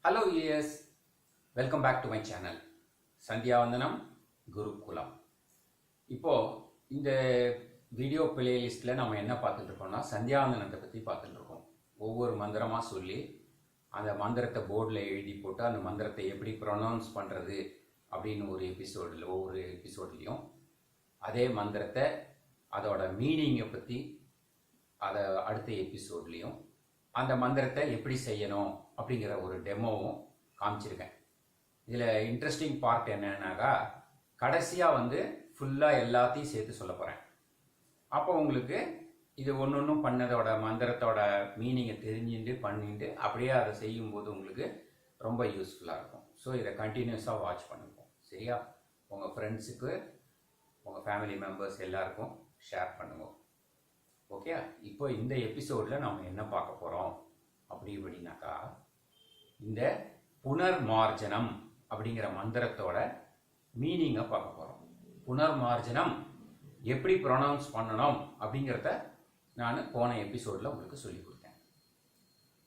Hello viewers, welcome back to my channel சந்தியாவந்தனம் குருகுலம். இப்போ இந்த video பிளேலிஸ்ட்டில் நம்ம என்ன பார்த்துட்டு இருக்கோம்னா சந்தியாவந்தனத்தை பற்றி பார்த்துட்டு இருக்கோம். ஒவ்வொரு மந்திரமாக சொல்லி அந்த மந்திரத்தை போர்டில் எழுதி போட்டு அந்த மந்திரத்தை எப்படி ப்ரொனவுன்ஸ் பண்ணுறது அப்படின்னு ஒவ்வொரு எபிசோட்லேயும் அதே மந்திரத்தை அதோட மீனிங்கை பற்றி அதை அடுத்த எபிசோட்லேயும் அந்த மந்திரத்தை எப்படி செய்யணும் அப்படிங்கிற ஒரு டெமோவும் காமிச்சிருக்கேன். இதில் இன்ட்ரெஸ்டிங் பார்ட் என்னன்னாக்கா கடைசியாக ஃபுல்லாக எல்லாத்தையும் சேர்த்து சொல்ல போகிறேன். அப்போ உங்களுக்கு இது ஒன்றும் பண்ணதோட மந்திரத்தோட மீனிங்கை பண்ணிட்டு அப்படியே அதை செய்யும்போது உங்களுக்கு ரொம்ப யூஸ்ஃபுல்லாக இருக்கும். ஸோ இதை கண்டினியூஸாக வாட்ச் பண்ணுவோம். சரியா? உங்கள் ஃப்ரெண்ட்ஸுக்கு உங்கள் ஃபேமிலி மெம்பர்ஸ் எல்லாருக்கும் ஷேர் பண்ணுவோம். ஓகே, இப்போ இந்த எபிசோடில் நம்ம என்ன பார்க்க போகிறோம் அப்படின்னாக்கா இந்த புனர்மார்ஜனம் அப்படிங்கிற மந்திரத்தோட மீனிங்கை பார்க்க போகிறோம். புனர்மார்ஜனம் எப்படி ப்ரொனவுன்ஸ் பண்ணணும் அப்படிங்கிறத நான் போன எபிசோடில் உங்களுக்கு சொல்லி கொடுத்தேன்.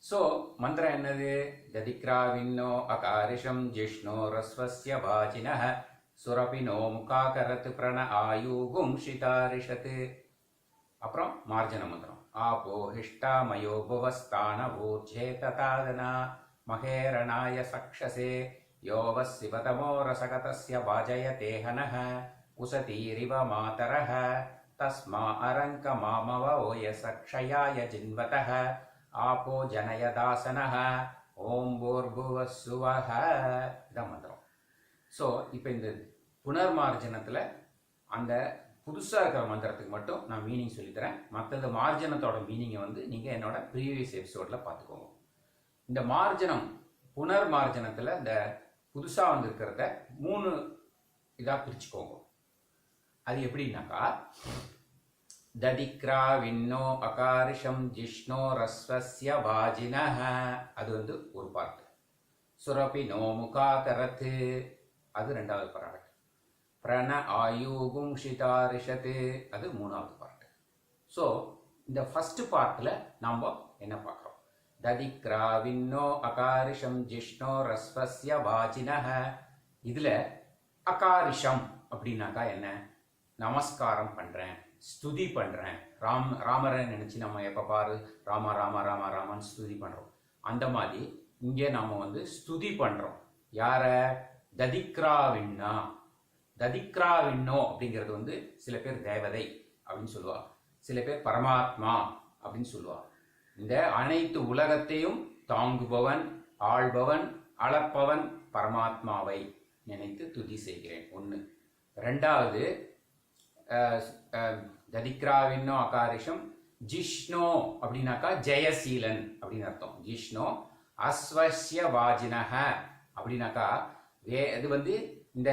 ஸோ மந்திரம் என்னது? ததிக்ராவின்னோ அகாரிஷம் ஜிஷ்ணோ ரஸ்வஸ்ய வாஜினஹ சுரபினோ முகாகரத் பிரண ஆயுகும் ஷிதாரிஷத்து. அப்புறம் மார்ஜன மந்திரம். ஆபோ ஹிஷ்டா மயோபவஸ்தான ஊர்ஜே ததாதனா மகேரணாய சக்ஷசே யோவசிவதமோ ரசகதஸ்ய வாஜயதேஹனஹ உசதீரிவ மாதரஹ தஸ்மா அரங்க மாமவ ஓயசக்ஷயாய ஜின்வதஹ ஆபோ ஜனயதாசனஹ ஓம் பூர்புவஸ்ஸுவஹ. இதான் மந்திரம். ஸோ இப்போ இந்த புனர்மார்ஜனத்தில் அந்த புதுசாக இருக்கிற மந்திரத்துக்கு மட்டும் நான் மீனிங் சொல்லித்தரேன். மற்றது மார்ஜனத்தோட மீனிங்கை நீங்கள் என்னோட ப்ரீவியஸ் எபிசோடில் பார்த்துக்கோங்க. இந்த மார்ஜனம் புனர்மார்ஜனத்தில் இந்த புதுசாக வந்திருக்கிறத 3 இதாக பிரிச்சுக்கோங்க. அது எப்படின்னாக்கா ததிக்ராவின்னோ அகாரிஷம் ஜிஷ்ணோ ரஸ்வஸ்ய வாஜினஹ அது ஒரு பார்ட். சுரபினோ முகாகரத் அது 2வது பார்ட். பிரண ஆயுகும் ஷிதாரிஷத்து அது 3வது பார்ட். ஸோ இந்த ஃபர்ஸ்ட் பார்ட்டில் நாம் என்ன பார்க்குறோம்? ததிக்ராவின்னோ அகாரிஷம் ஜிஷ்ணோ ரஸ்வஸ்ய வாஜினஹ. இதில் அகாரிஷம் அப்படின்னாக்கா என்ன? நமஸ்காரம் பண்ணுறேன், ஸ்துதி பண்ணுறேன். ராமரை நினச்சி நம்ம எப்போ பாரு ராமா ராமா ராமா ராமான்னு ஸ்துதி பண்ணுறோம். அந்த மாதிரி இங்கே நாம் ஸ்துதி பண்ணுறோம். யாரை? ததிக்ராவின்னா. ததிக்ராவின்னோ அப்படிங்கிறது சில பேர் தேவதை அப்படின்னு சொல்லுவா, சில பேர் பரமாத்மா அப்படின்னு சொல்லுவா. இந்த அனைத்து உலகத்தையும் தாங்குபவன், ஆள்பவன், அளப்பவன் பரமாத்மாவை நினைத்து துதி செய்கிறேன். 1. 2வது ததிக்ராவின்னோ அகாரிஷம் ஜிஷ்ணோ அப்படின்னாக்கா ஜெயசீலன் அப்படின்னு அர்த்தம். ஜிஷ்ணோ அஸ்வஸ்ய வாஜினஹ அப்படின்னாக்கா இது இந்த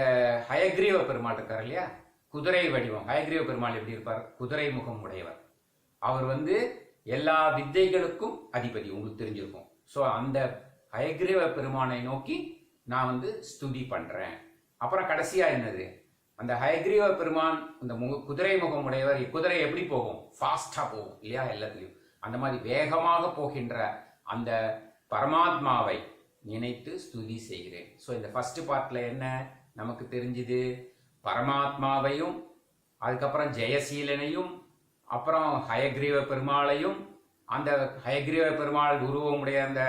ஹயக்ரீவ பெருமாள் இருக்கார் இல்லையா, குதிரை வடிவம். ஹயக்ரீவ பெருமாள் எப்படி இருப்பார்? குதிரை முகம் உடையவர். அவர் எல்லா வித்தைகளுக்கும் அதிபதி, உங்களுக்கு தெரிஞ்சிருக்கும். ஸோ அந்த ஹயக்ரீவ பெருமானை நோக்கி நான் ஸ்துதி பண்றேன். அப்புறம் கடைசியா என்னது? அந்த ஹயக்ரீவ பெருமான் இந்த குதிரை முகம் உடையவர். குதிரை எப்படி போகும்? ஃபாஸ்டா போகும் இல்லையா எல்லாத்துலயும். அந்த மாதிரி வேகமாக போகின்ற அந்த பரமாத்மாவை நினைத்து ஸ்துதி செய்கிறேன். ஸோ இந்த ஃபர்ஸ்ட் பார்ட்ல என்ன நமக்கு தெரிஞ்சுது? பரமாத்மாவையும், அதுக்கப்புறம் ஜெயசீலனையும், அப்புறம் ஹயக்ரீவ பெருமாளையும், அந்த ஹயக்ரீவ பெருமாள் உருவமுடைய அந்த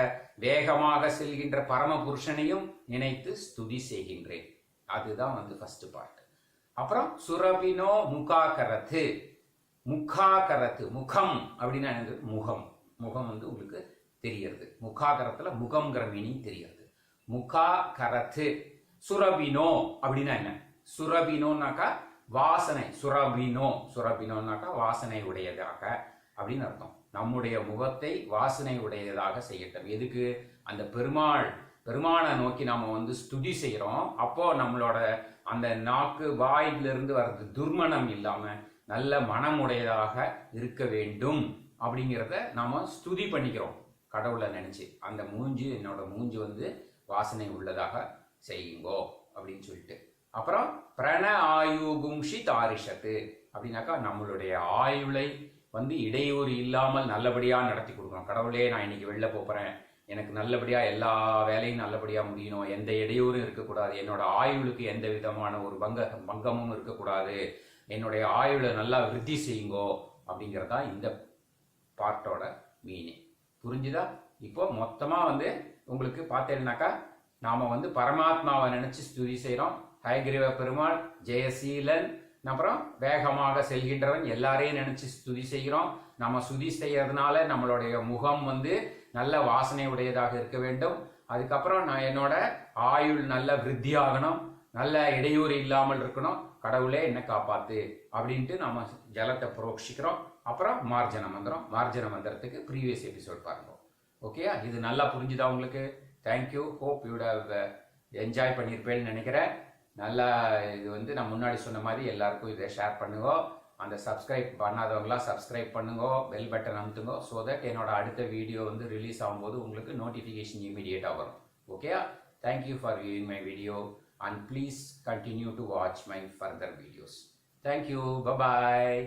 வேகமாக செல்கின்ற பரம புருஷனையும் நினைத்து ஸ்துதி செய்கின்றேன். அதுதான் ஃபர்ஸ்ட் பார்ட். அப்புறம் சுரபினோ முகாகரத்து. முகாகரத்து முகம் அப்படின்னா முகம். முகம் உங்களுக்கு தெரியறது. முகாகரத்துல முகம்ங்கிற மீனிங் தெரியறது. முகாகரத்து. சுரபினோ அப்படின்னா என்ன? சுரபினோனாக்கா வாசனை. சுரபினோனாக்கா வாசனை உடையதாக அப்படின்னு அர்த்தம். நம்முடைய முகத்தை வாசனை உடையதாக செய்யட்டும். எதுக்கு? அந்த பெருமாளை நோக்கி நாம ஸ்துதி செய்யறோம். அப்போ நம்மளோட அந்த நாக்கு வாயிலிருந்து வர்றது துர்மணம் இல்லாம நல்ல மனம் உடையதாக இருக்க வேண்டும் அப்படிங்கிறத நாம ஸ்துதி பண்ணிக்கிறோம் கடவுளை நினைச்சு. அந்த என்னோட மூஞ்சி வாசனை உள்ளதாக செய்யுங்கோ அப்படின்னு சொல்லிட்டு. அப்புறம் பிரண ஆயுகும்ஷி தாரிஷத்து அப்படின்னாக்கா நம்மளுடைய ஆயுளை இடையூறு இல்லாமல் நல்லபடியா நடத்தி கொடுக்கணும். கடவுளே, நான் இன்னைக்கு வெளில போறேன், எனக்கு நல்லபடியாக எல்லா வேலையும் நல்லபடியாக முடியணும், எந்த இடையூறும் இருக்கக்கூடாது, என்னோட ஆயுளுக்கு எந்த விதமான ஒரு பங்கமும் இருக்கக்கூடாது, என்னுடைய ஆயுளை நல்லா விருத்தி செய்யுங்கோ அப்படிங்கிறதா இந்த பார்ட்டோட மீனிங். புரிஞ்சுதா? இப்போ மொத்தமாக வந்து உங்களுக்கு பார்த்தேன்னாக்கா நாம் வந்து பரமாத்மாவை நினச்சி ஸ்துதி செய்கிறோம். ஹயகிரீவ பெருமாள், ஜெயசீலன், அப்புறம் வேகமாக செல்கின்றவன் எல்லாரையும் நினச்சி ஸ்துதி செய்கிறோம். நம்ம ஸ்துதி செய்யறதுனால நம்மளுடைய முகம் வந்து நல்ல வாசனை உடையதாக இருக்க வேண்டும். அதுக்கப்புறம் நான் என்னோட ஆயுள் நல்ல விருத்தி ஆகணும், நல்ல இடையூறு இல்லாமல் இருக்கணும், கடவுளே என்ன காப்பாத்து அப்படின்ட்டு நம்ம ஜலத்தை புரோக்ஷிக்கிறோம். அப்புறம் மார்ஜன மந்திரம், மார்ஜன மந்திரத்துக்கு ப்ரீவியஸ் எபிசோட் பாருங்க. ஓகேயா? இது நல்லா புரிஞ்சுதா உங்களுக்கு? Thank you. Hope you'd have enjoy பண்ணியிருப்பேன்னு நினைக்கிறேன். நல்லா இது வந்து நான் முன்னாடி சொன்ன மாதிரி எல்லாருக்கும் இதை ஷேர் பண்ணுங்க. அந்த சப்ஸ்கிரைப் பண்ணாதவங்களாம் சப்ஸ்கிரைப் பண்ணுங்க, பெல் பட்டன் அமுத்துங்க. ஸோ தட் என்னோட அடுத்த வீடியோ வந்து ரிலீஸ் ஆகும்போது உங்களுக்கு நோட்டிஃபிகேஷன் இமீடியட்டாக வரும். ஓகேயா? Thank you for viewing my video and please continue to watch my further videos. Thank you. Bye bye.